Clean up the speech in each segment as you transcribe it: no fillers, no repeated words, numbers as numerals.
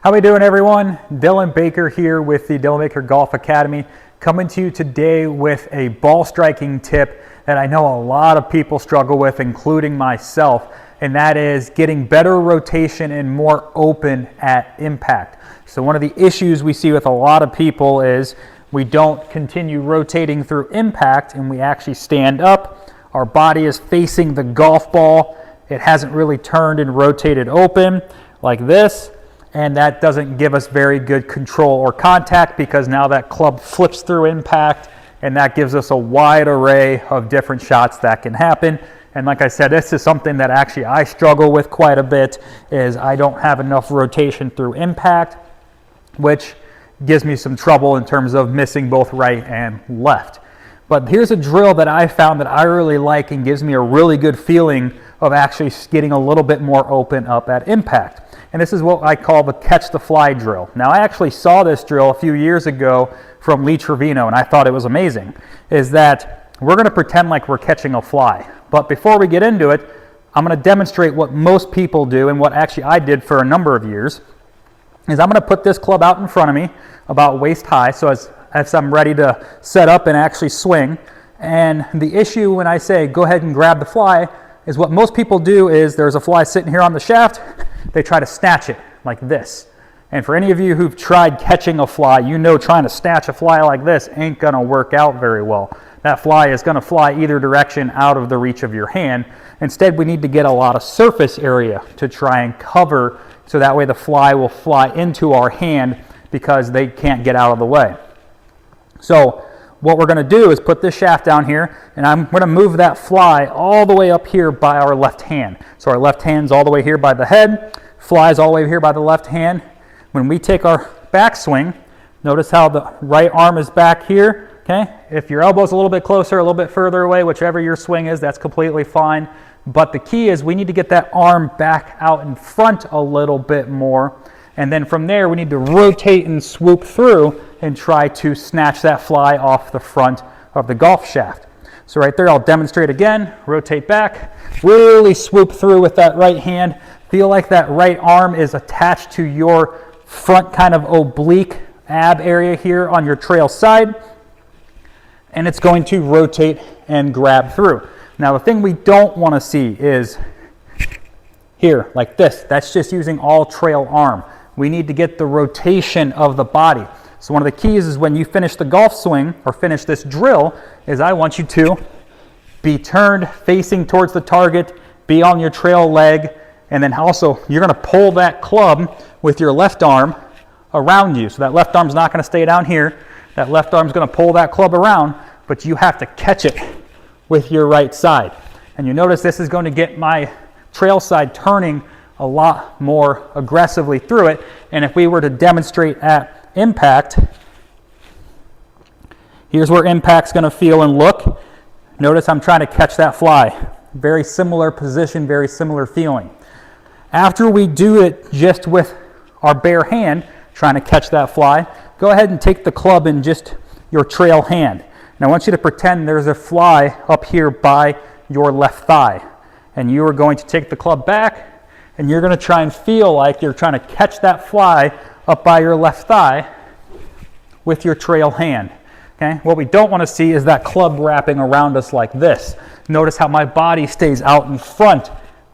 How we doing, everyone? Dylan Baker here with the Dylan Baker Golf Academy, coming to you today with a ball striking tip that I know a lot of people struggle with, including myself, and that is getting better rotation and more open at impact. So one of the issues we see with a lot of people is we don't continue rotating through impact and we actually stand up. Our body is facing the golf ball. It hasn't really turned and rotated open like this. And that doesn't give us very good control or contact because now that club flips through impact and that gives us a wide array of different shots that can happen. And like I said, this is something that actually I struggle with quite a bit, is I don't have enough rotation through impact, which gives me some trouble in terms of missing both right and left. But here's a drill that I found that I really like and gives me a really good feeling of actually getting a little bit more open up at impact. And this is what I call the catch the fly drill. Now, I actually saw this drill a few years ago from Lee Trevino, and I thought it was amazing. Is that we're going to pretend like we're catching a fly. But before we get into it, I'm going to demonstrate what most people do and what actually I did for a number of years. Is I'm going to put this club out in front of me about waist high, so as I'm ready to set up and actually swing. And the issue when I say go ahead and grab the fly is what most people do is there's a fly sitting here on the shaft. They try to snatch it like this. And for any of you who've tried catching a fly, you know trying to snatch a fly like this ain't going to work out very well. That fly is going to fly either direction out of the reach of your hand. Instead, we need to get a lot of surface area to try and cover so that way the fly will fly into our hand because they can't get out of the way. So what we're going to do is put this shaft down here, and I'm going to move that fly all the way up here by our left hand. So our left hand's all the way here by the head, fly's all the way here by the left hand. When we take our backswing, notice how the right arm is back here, okay? If your elbow's a little bit closer, a little bit further away, whichever your swing is, that's completely fine. But the key is we need to get that arm back out in front a little bit more. And then from there, we need to rotate and swoop through and try to snatch that fly off the front of the golf shaft. So right there, I'll demonstrate again. Rotate back, really swoop through with that right hand. Feel like that right arm is attached to your front kind of oblique ab area here on your trail side. And it's going to rotate and grab through. Now, the thing we don't want to see is here, like this. That's just using all trail arm. We need to get the rotation of the body. So one of the keys is when you finish the golf swing or finish this drill is I want you to be turned facing towards the target, be on your trail leg, and then also you're going to pull that club with your left arm around you. So that left arm's not going to stay down here. That left arm's going to pull that club around, but you have to catch it with your right side. And you notice this is going to get my trail side turning a lot more aggressively through it. And if we were to demonstrate at impact, here's where impact's going to feel and look. Notice I'm trying to catch that fly. Very similar position, very similar feeling. After we do it just with our bare hand, trying to catch that fly, go ahead and take the club in just your trail hand. And I want you to pretend there's a fly up here by your left thigh. And you are going to take the club back, and you're going to try and feel like you're trying to catch that fly up by your left thigh with your trail hand. Okay? What we don't want to see is that club wrapping around us like this. Notice how my body stays out in front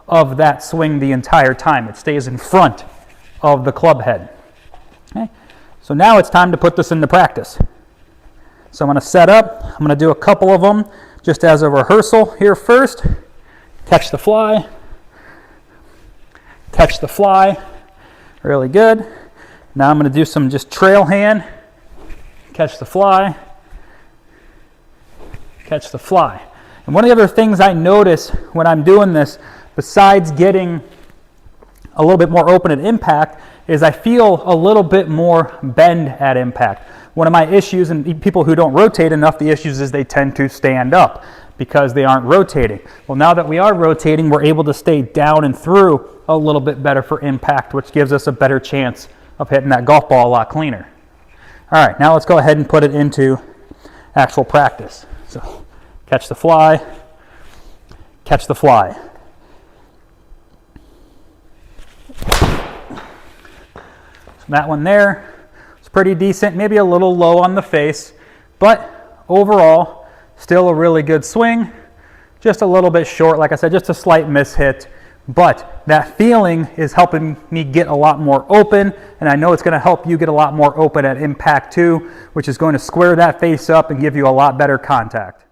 of that swing the entire time. It stays in front of the club head. Okay? So now it's time to put this into practice. So I'm going to set up. I'm going to do a couple of them just as a rehearsal here first. Catch the fly. Catch the fly. Really good. Now I'm going to do some just trail hand. Catch the fly. Catch the fly. And one of the other things I notice when I'm doing this, besides getting a little bit more open at impact, is I feel a little bit more bend at impact. One of my issues, and people who don't rotate enough, the issues is they tend to stand up because they aren't rotating. Well, now that we are rotating, we're able to stay down and through a little bit better for impact, which gives us a better chance of hitting that golf ball a lot cleaner. All right, now let's go ahead and put it into actual practice. So catch the fly, catch the fly. That one there is pretty decent, maybe a little low on the face, but overall, still a really good swing. Just a little bit short, like I said, just a slight mishit. But that feeling is helping me get a lot more open, and I know it's going to help you get a lot more open at impact too, which is going to square that face up and give you a lot better contact.